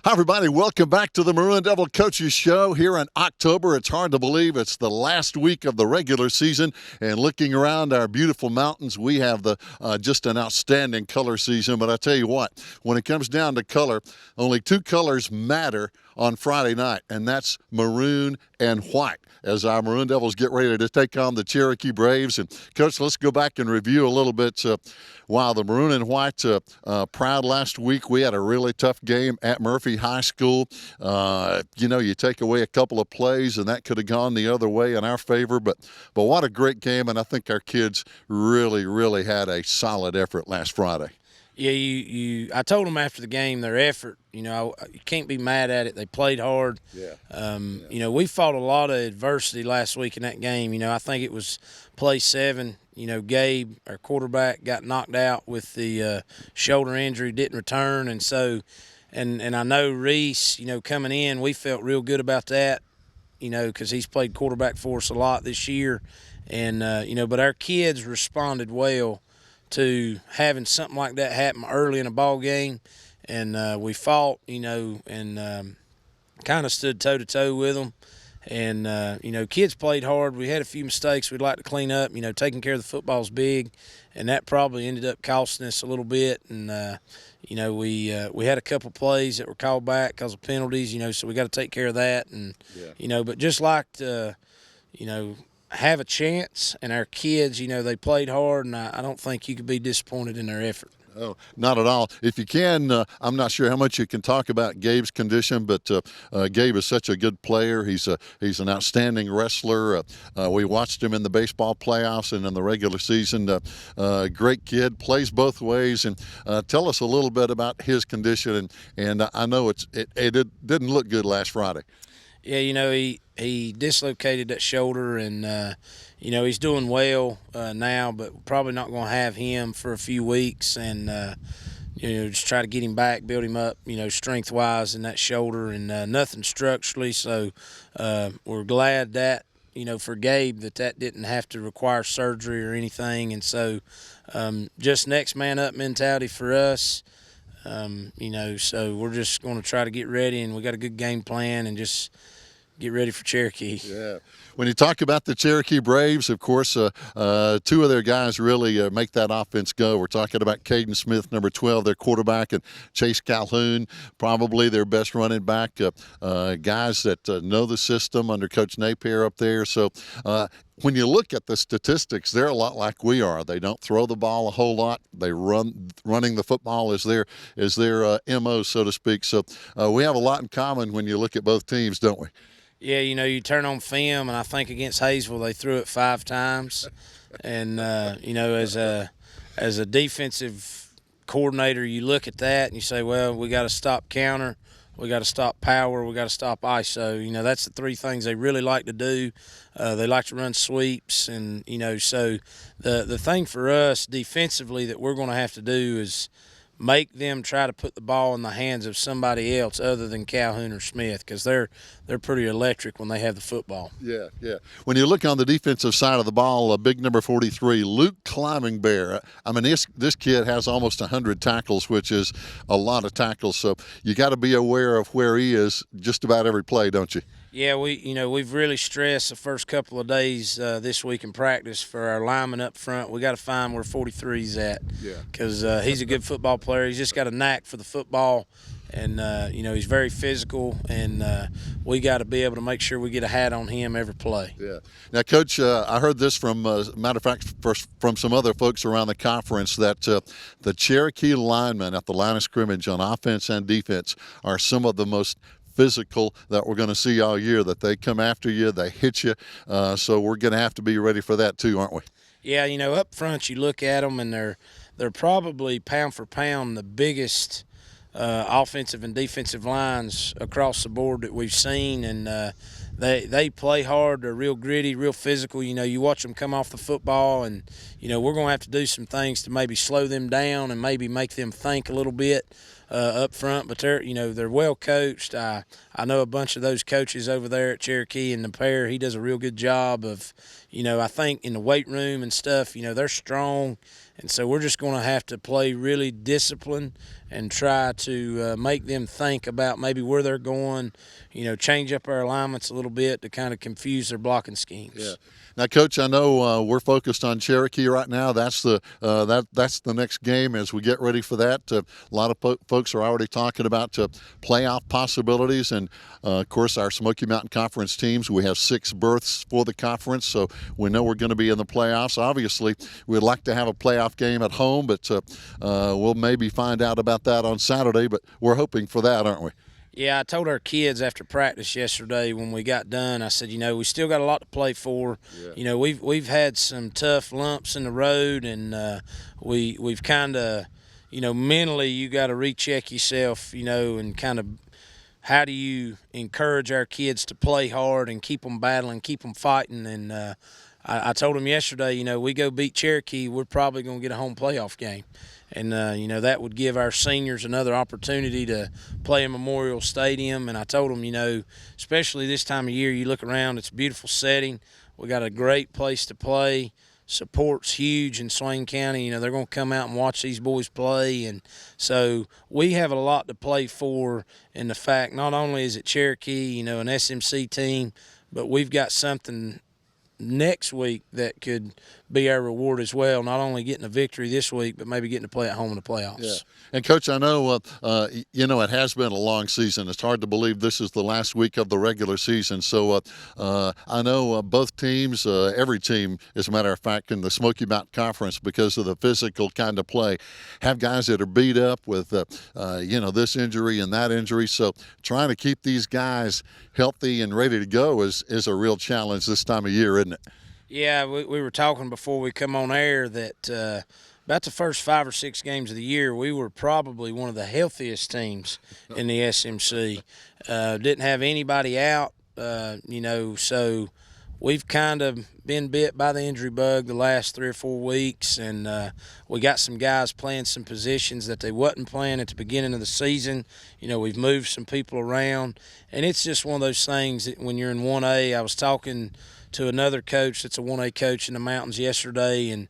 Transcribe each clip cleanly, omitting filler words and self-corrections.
Hi, everybody. Welcome back to the Maroon Devil Coaches Show here in October. It's hard to believe it's the last week of the regular season. And looking around our beautiful mountains, we have just an outstanding color season. But I tell you what, when it comes down to color, only two colors matter on Friday night, and that's maroon and white, as our Maroon Devils get ready to take on the Cherokee Braves. And, Coach, let's go back and review a little bit. Wow, the maroon and white proud last week. We had a really tough game at Murphy High School. You take away a couple of plays, and that could have gone the other way in our favor. But what a great game, and I think our kids really, really had a solid effort last Friday. Yeah, I told them after the game their effort. You can't be mad at it. They played hard. Yeah. We fought a lot of adversity last week in that game. I think it was play 7. Gabe, our quarterback, got knocked out with the shoulder injury, didn't return, and so, and I know Reese, coming in, we felt real good about that. Because he's played quarterback for us a lot this year, and but our kids responded well to having something like that happen early in a ball game, and we fought, and kind of stood toe-to-toe with them. And, kids played hard. We had a few mistakes we'd like to clean up. Taking care of the football is big, and that probably ended up costing us a little bit. And, we had a couple plays that were called back because of penalties, so we got to take care of that. And, but just like to, have a chance, and our kids, they played hard, and I don't think you could be disappointed in their effort. Oh, not at all. If you can, I'm not sure how much you can talk about Gabe's condition, but Gabe is such a good player. He's an outstanding wrestler. We watched him in the baseball playoffs and in the regular season. Great kid, plays both ways. And tell us a little bit about his condition. And I know it didn't look good last Friday. Yeah, he dislocated that shoulder, and he's doing well now, but probably not going to have him for a few weeks, and just try to get him back, build him up, strength wise in that shoulder, and nothing structurally. So we're glad that for Gabe that didn't have to require surgery or anything, and so just next man up mentality for us. So we're just going to try to get ready, and we got a good game plan, and just get ready for Cherokee. Yeah. When you talk about the Cherokee Braves, of course, two of their guys really make that offense go. We're talking about Caden Smith, number 12, their quarterback, and Chase Calhoun, probably their best running back. Guys that know the system under Coach Napier up there. So when you look at the statistics, they're a lot like we are. They don't throw the ball a whole lot. They running the football is their MO, so to speak. So we have a lot in common when you look at both teams, don't we? Yeah, you turn on film, and I think against Hayesville they threw it 5 times. And, as a defensive coordinator, you look at that and you say, well, we got to stop counter, we got to stop power, we got to stop ISO. That's the 3 things they really like to do. They like to run sweeps, and, so the thing for us defensively that we're going to have to do is make them try to put the ball in the hands of somebody else other than Calhoun or Smith, because they're pretty electric when they have the football. Yeah. When you look on the defensive side of the ball, big number 43, Luke Climbing Bear. I mean, this kid has almost 100 tackles, which is a lot of tackles. So you got to be aware of where he is just about every play, don't you? Yeah, we've really stressed the first couple of days this week in practice for our lineman up front. We got to find where 43's at, because he's a good football player. He's just got a knack for the football, and he's very physical, and we got to be able to make sure we get a hat on him every play. Yeah. Now, Coach, I heard this from, matter of fact, from some other folks around the conference that the Cherokee linemen at the line of scrimmage on offense and defense are some of the most physical that we're going to see all year, that they come after you, they hit you. So we're going to have to be ready for that too, aren't we? Yeah, up front you look at them, and they're probably pound for pound the biggest offensive and defensive lines across the board that we've seen, and they play hard. They're real gritty, real physical. You watch them come off the football, and we're going to have to do some things to maybe slow them down and maybe make them think a little bit up front. But they're well coached. I know a bunch of those coaches over there at Cherokee, and the pair, he does a real good job of, I think in the weight room and stuff, they're strong, And so we're just going to have to play really disciplined and try to make them think about maybe where they're going, change up our alignments a little bit to kind of confuse their blocking schemes. Yeah. Now, Coach, I know we're focused on Cherokee right now. That's the that's the next game as we get ready for that. A lot of folks are already talking about playoff possibilities, and of course, our Smoky Mountain Conference teams. We have 6 berths for the conference, so we know we're going to be in the playoffs. Obviously, we'd like to have a playoff game at home, but we'll maybe find out about that on Saturday. But we're hoping for that, aren't we? Yeah, I told our kids after practice yesterday when we got done, I said, we still got a lot to play for. Yeah. We've had some tough lumps in the road, and we've kind of, mentally you got to recheck yourself, and kind of how do you encourage our kids to play hard and keep them battling, keep them fighting. And I told them yesterday, we go beat Cherokee, we're probably going to get a home playoff game. And, that would give our seniors another opportunity to play in Memorial Stadium. And I told them, especially this time of year, you look around, it's a beautiful setting. We got a great place to play. Support's huge in Swain County. They're going to come out and watch these boys play. And so we have a lot to play for in the fact not only is it Cherokee, an SMC team, but we've got something next week that could be our reward as well, not only getting a victory this week, but maybe getting to play at home in the playoffs. Yeah. And, Coach, I know, it has been a long season. It's hard to believe this is the last week of the regular season. So I know both teams, every team, as a matter of fact, in the Smoky Mountain Conference, because of the physical kind of play, have guys that are beat up with, this injury and that injury. So trying to keep these guys healthy and ready to go is a real challenge this time of year, isn't it? Yeah, we were talking before we come on air that about the first 5 or 6 games of the year, we were probably one of the healthiest teams in the SMC. Didn't have anybody out, so we've kind of been bit by the injury bug the last 3 or 4 weeks, and we got some guys playing some positions that they wasn't playing at the beginning of the season. We've moved some people around, and it's just one of those things that when you're in 1A, I was talking to another coach that's a 1A coach in the mountains yesterday, and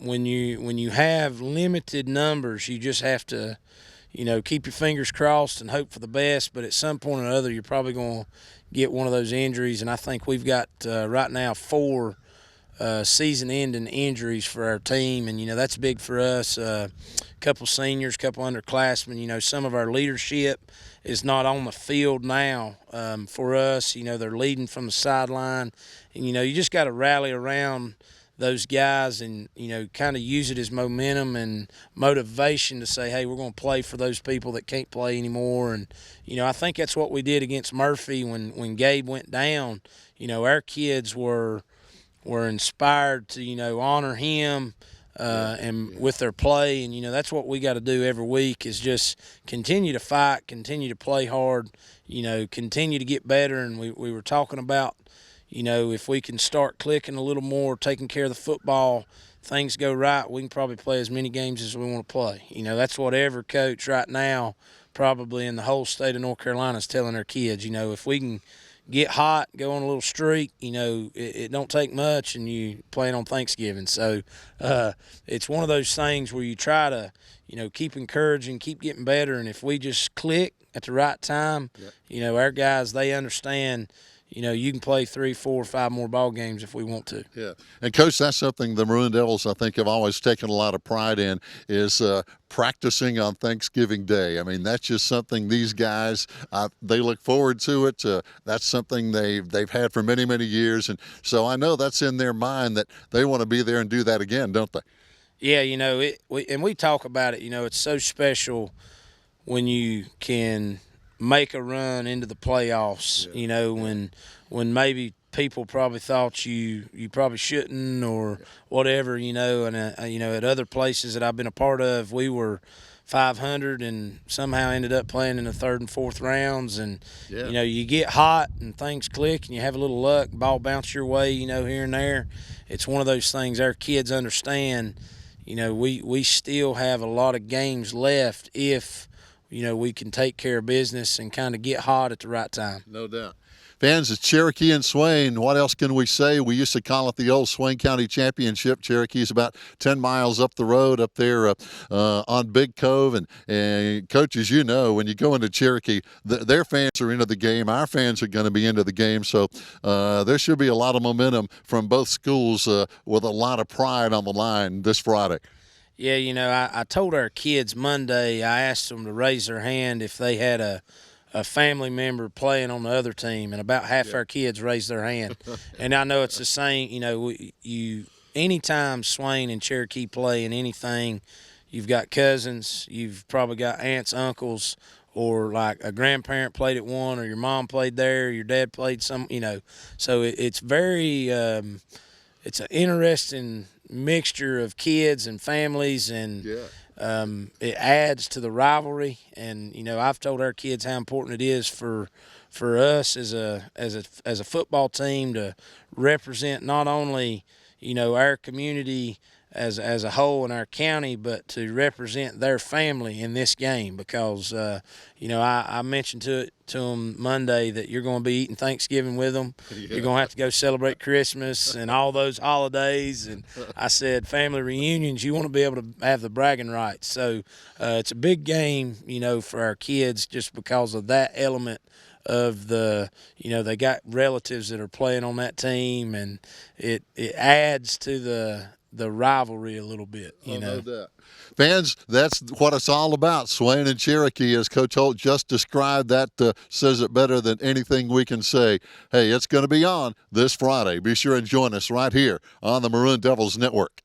when you have limited numbers, you just have to, keep your fingers crossed and hope for the best. But at some point or another, you're probably going to get one of those injuries. And I think we've got right now 4 season-ending injuries for our team, and that's big for us. A couple seniors, couple underclassmen. Some of our leadership is not on the field now for us. They're leading from the sideline, and you just got to rally around those guys and kind of use it as momentum and motivation to say, hey, we're going to play for those people that can't play anymore. And I think that's what we did against Murphy when Gabe went down. Our kids were inspired to honor him and with their play, and that's what we got to do every week is just continue to fight, continue to play hard, continue to get better. And we were talking about if we can start clicking a little more, taking care of the football, things go right, we can probably play as many games as we want to play. That's what every coach right now probably in the whole state of North Carolina is telling their kids. If we can get hot, go on a little streak, it don't take much, and you playing on Thanksgiving. So it's one of those things where you try to, keep encouraging, keep getting better, and if we just click at the right time, yep. Our guys, they understand – you can play 3, 4, 5 more ball games if we want to. Yeah, and Coach, that's something the Maroon Devils, I think, have always taken a lot of pride in is practicing on Thanksgiving Day. I mean, that's just something these guys they look forward to it. That's something they've had for many, many years, and so I know that's in their mind that they want to be there and do that again, don't they? Yeah, we talk about it. It's so special when you can make a run into the playoffs, when maybe people probably thought you probably shouldn't or whatever, and at other places that I've been a part of, we were 500 and somehow ended up playing in the 3rd and 4th rounds, and you get hot and things click and you have a little luck, ball bounce your way, here and there. It's one of those things our kids understand. We still have a lot of games left if we can take care of business and kind of get hot at the right time. No doubt. Fans, it's Cherokee and Swain. What else can we say? We used to call it the old Swain County Championship. Cherokee's about 10 miles up the road up there on Big Cove. And coaches, when you go into Cherokee, their fans are into the game. Our fans are going to be into the game. So there should be a lot of momentum from both schools with a lot of pride on the line this Friday. Yeah, I told our kids Monday, I asked them to raise their hand if they had a family member playing on the other team, and about half our kids raised their hand. And I know it's the same, anytime Swain and Cherokee play in anything, you've got cousins, you've probably got aunts, uncles, or like a grandparent played at one, or your mom played there, your dad played some, So it's very it's an interesting mixture of kids and families, and it adds to the rivalry. And I've told our kids how important it is for us as a football team to represent not only our community as a whole in our county, but to represent their family in this game, because I mentioned to them Monday that you're going to be eating Thanksgiving with them. You're going to have to go celebrate Christmas and all those holidays. And I said, family reunions, you want to be able to have the bragging rights. So it's a big game, for our kids, just because of that element of the, they got relatives that are playing on that team, and it adds to the rivalry a little bit, No doubt. Fans, that's what it's all about. Swain and Cherokee, as Coach Holt just described, that says it better than anything we can say. Hey, it's going to be on this Friday. Be sure and join us right here on the Maroon Devils Network.